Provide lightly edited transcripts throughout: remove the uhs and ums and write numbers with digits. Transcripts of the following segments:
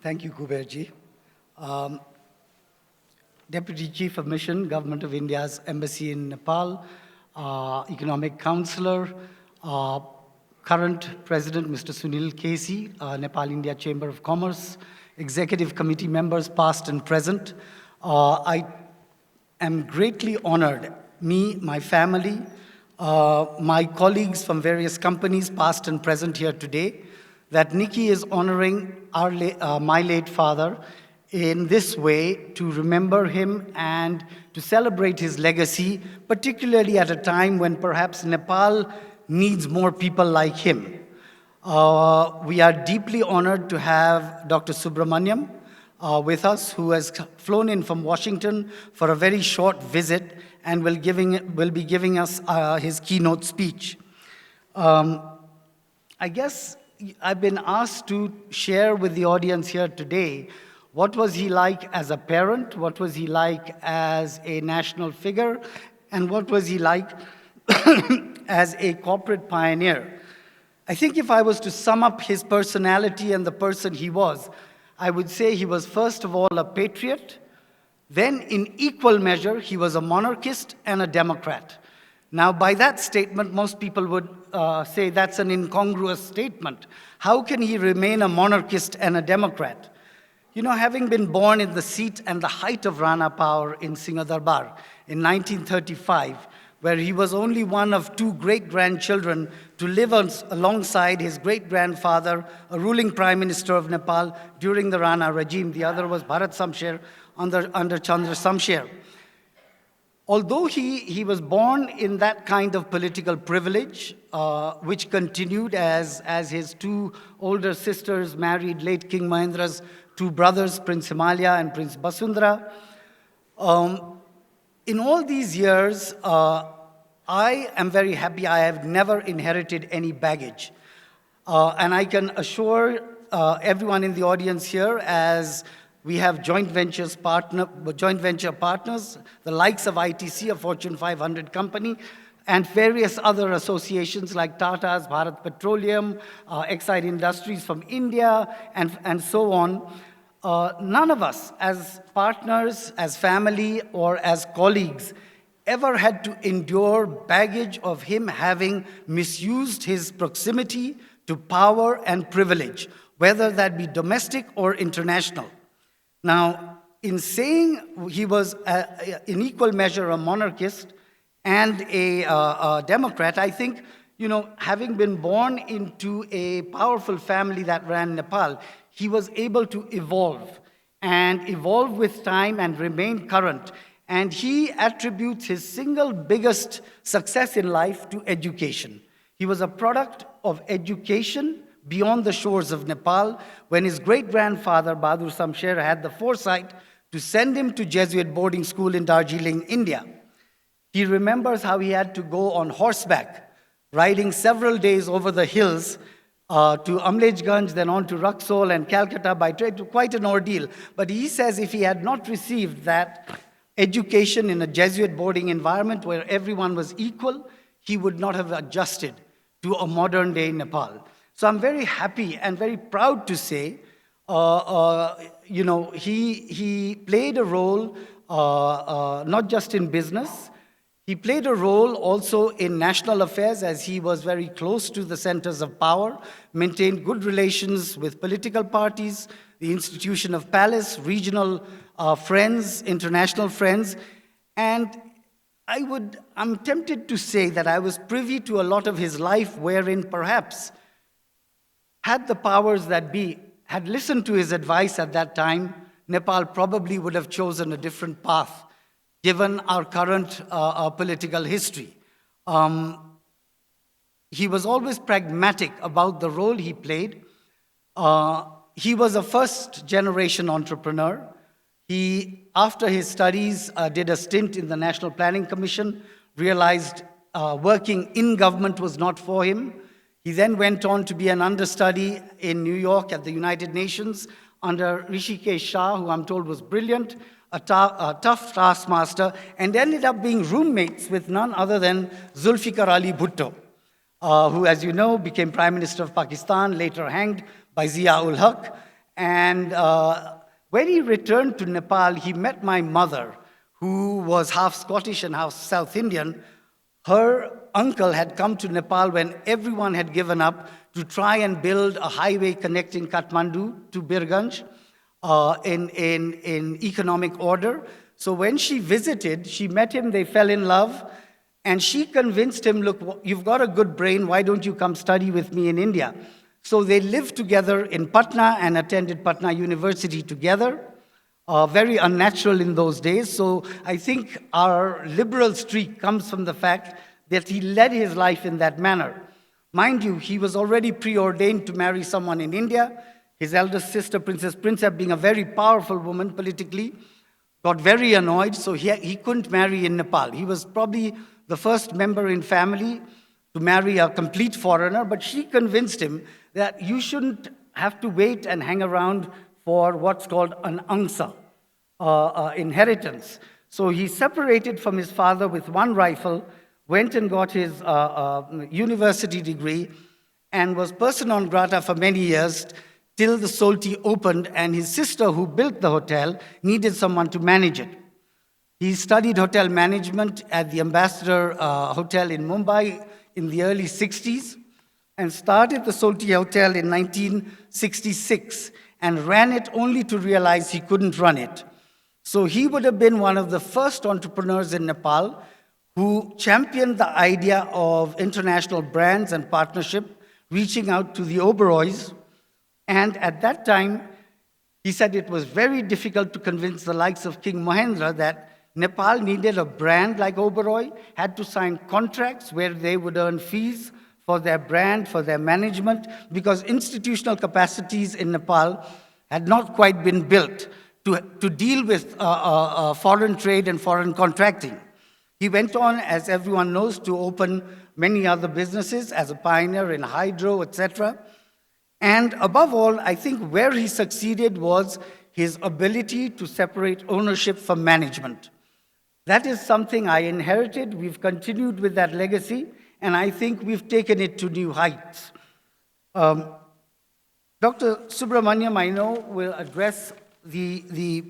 Thank you, Kuberji. Deputy Chief of Mission, Government of India's Embassy in Nepal, Economic Counselor, current President, Mr. Sunil Kesi, Nepal-India Chamber of Commerce, Executive Committee members, past and present. I am greatly honored, me, my family, my colleagues from various companies, past and present here today, that NICCI is honoring my late father in this way to remember him and to celebrate his legacy, particularly at a time when perhaps Nepal needs more people like him. We are deeply honored to have Dr. Subramaniam with us, who has flown in from Washington for a very short visit and will be giving us his keynote speech. I guess I've been asked to share with the audience here today what was he like as a parent, what was he like as a national figure, and what was he like as a corporate pioneer. I think if I was to sum up his personality and the person he was, I would say he was first of all a patriot, then in equal measure he was a monarchist and a democrat. Now by that statement, most people would say that's an incongruous statement. How can he remain a monarchist and a democrat? You know, having been born in the seat and the height of Rana power in Singhadarbar in 1935, where he was only one of two great-grandchildren to live alongside his great-grandfather, a ruling prime minister of Nepal during the Rana regime. The other was Bharat Samsher under Chandra Samsher. Although he was born in that kind of political privilege, which continued as his two older sisters married late King Mahendra's two brothers, Prince Himalaya and Prince Basundara. In all these years, I am very happy I have never inherited any baggage. And I can assure everyone in the audience here, as we have joint venture partners, the likes of ITC, a Fortune 500 company, and various other associations like Tata's, Bharat Petroleum, Exide Industries from India, and so on. None of us, as partners, as family, or as colleagues, ever had to endure baggage of him having misused his proximity to power and privilege, whether that be domestic or international. Now, in saying he was in equal measure a monarchist and a democrat, I think, you know, having been born into a powerful family that ran Nepal, he was able to evolve with time and remain current. And he attributes his single biggest success in life to education. He was a product of education beyond the shores of Nepal, when his great-grandfather, Bahadur Samsher, had the foresight to send him to Jesuit boarding school in Darjeeling, India. He remembers how he had to go on horseback, riding several days over the hills to Amlejganj, then on to Raxol and Calcutta by train, to quite an ordeal. But he says if he had not received that education in a Jesuit boarding environment where everyone was equal, he would not have adjusted to a modern-day Nepal. So I'm very happy and very proud to say, you know, he played a role not just in business. He played a role also in national affairs, as he was very close to the centers of power, maintained good relations with political parties, the institution of Palace, regional friends, international friends. And I'm tempted to say that I was privy to a lot of his life wherein perhaps, had the powers that be had listened to his advice at that time, Nepal probably would have chosen a different path, given our current political history. He was always pragmatic about the role he played. He was a first-generation entrepreneur. He, after his studies, did a stint in the National Planning Commission, realized working in government was not for him. He then went on to be an understudy in New York at the United Nations under Rishikesh Shah, who I'm told was brilliant, a tough taskmaster, and ended up being roommates with none other than Zulfikar Ali Bhutto, who, as you know, became Prime Minister of Pakistan, later hanged by Zia-ul-Haq. And when he returned to Nepal, he met my mother, who was half Scottish and half South Indian. Her uncle had come to Nepal when everyone had given up to try and build a highway connecting Kathmandu to Birganj in economic order. So when she visited, she met him, they fell in love, and she convinced him, look, you've got a good brain, why don't you come study with me in India? So they lived together in Patna and attended Patna University together. Very unnatural in those days. So I think our liberal streak comes from the fact that he led his life in that manner. Mind you, he was already preordained to marry someone in India. His eldest sister, Princess Princep, being a very powerful woman politically, got very annoyed, so he couldn't marry in Nepal. He was probably the first member in family to marry a complete foreigner, but she convinced him that you shouldn't have to wait and hang around for what's called an angsa, inheritance. So he separated from his father with one rifle, went and got his university degree, and was persona non grata for many years, till the Solti opened, and his sister, who built the hotel, needed someone to manage it. He studied hotel management at the Ambassador Hotel in Mumbai in the early 60s, and started the Solti Hotel in 1966, and ran it only to realize he couldn't run it. So he would have been one of the first entrepreneurs in Nepal who championed the idea of international brands and partnership, reaching out to the Oberois. And at that time, he said it was very difficult to convince the likes of King Mahendra that Nepal needed a brand like Oberoi, had to sign contracts where they would earn fees for their brand, for their management, because institutional capacities in Nepal had not quite been built to deal with foreign trade and foreign contracting. He went on, as everyone knows, to open many other businesses as a pioneer in hydro, etc. And above all, I think where he succeeded was his ability to separate ownership from management. That is something I inherited. We've continued with that legacy, and I think we've taken it to new heights. Dr. Subramaniam, I know, will address the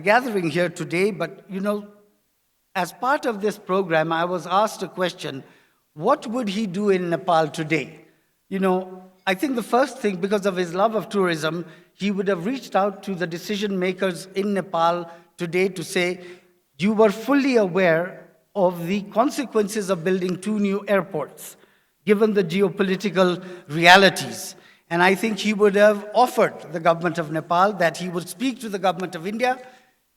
gathering here today, but you know, as part of this program, I was asked a question: what would he do in Nepal today? You know, I think the first thing, because of his love of tourism, he would have reached out to the decision makers in Nepal today to say, you were fully aware of the consequences of building 2 new airports, given the geopolitical realities. And I think he would have offered the government of Nepal that he would speak to the government of India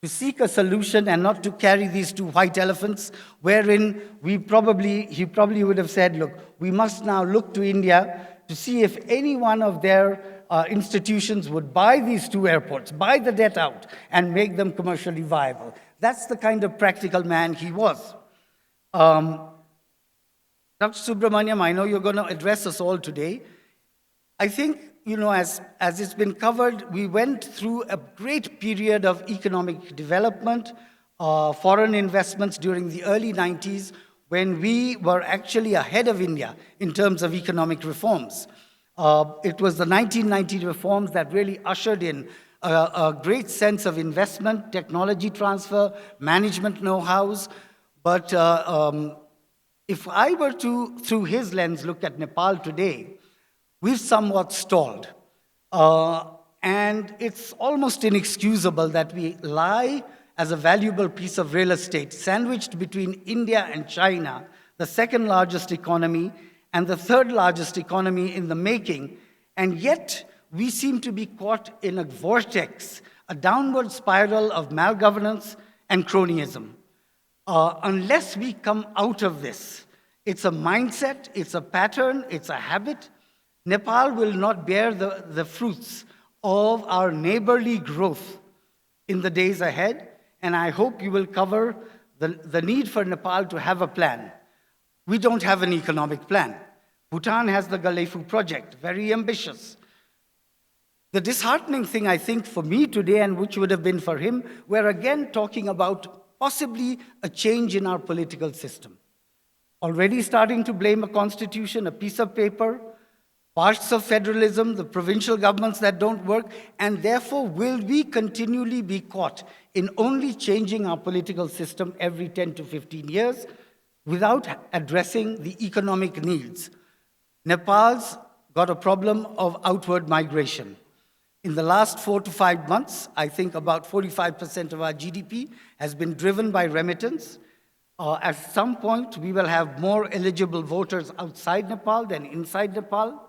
to seek a solution and not to carry these 2 white elephants, wherein he probably would have said, look, we must now look to India to see if any one of their institutions would buy these 2 airports, buy the debt out, and make them commercially viable. That's the kind of practical man he was. Dr. Subramaniam, I know you're going to address us all today. I think, you know, as it's been covered, we went through a great period of economic development, foreign investments during the early 90s, when we were actually ahead of India in terms of economic reforms. It was the 1990 reforms that really ushered in a great sense of investment, technology transfer, management know-hows. But if I were to, through his lens, look at Nepal today, we've somewhat stalled. And it's almost inexcusable that we lie as a valuable piece of real estate sandwiched between India and China, the 2nd largest economy and the 3rd largest economy in the making, and yet we seem to be caught in a vortex, a downward spiral of malgovernance and cronyism. Unless we come out of this, it's a mindset, it's a pattern, it's a habit, Nepal will not bear the fruits of our neighborly growth in the days ahead, and I hope you will cover the need for Nepal to have a plan. We don't have an economic plan. Bhutan has the Galeifu project, very ambitious. The disheartening thing, I think, for me today, and which would have been for him, we're again talking about possibly a change in our political system. Already starting to blame a constitution, a piece of paper, parts of federalism, the provincial governments that don't work, and therefore will we continually be caught in only changing our political system every 10 to 15 years without addressing the economic needs. Nepal's got a problem of outward migration. In the last 4 to 5 months, I think about 45% of our GDP has been driven by remittance. At some point, we will have more eligible voters outside Nepal than inside Nepal.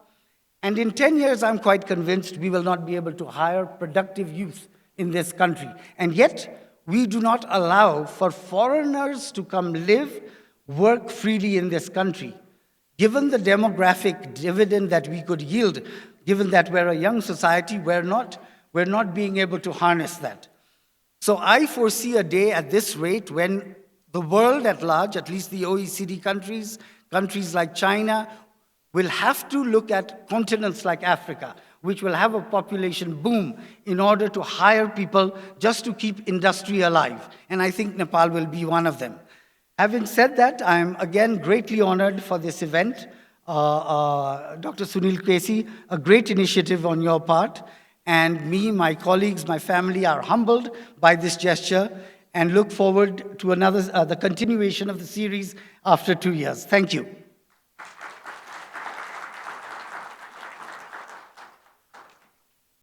And in 10 years, I'm quite convinced we will not be able to hire productive youth in this country. And yet, we do not allow for foreigners to come live, work freely in this country. Given the demographic dividend that we could yield, given that we're a young society, we're not being able to harness that. So I foresee a day at this rate when the world at large, at least the OECD countries, countries like China, will have to look at continents like Africa, which will have a population boom in order to hire people just to keep industry alive. And I think Nepal will be one of them. Having said that, I'm again greatly honored for this event. Dr. Sunil Kesi, a great initiative on your part. And me, my colleagues, my family are humbled by this gesture and look forward to the continuation of the series after 2 years. Thank you.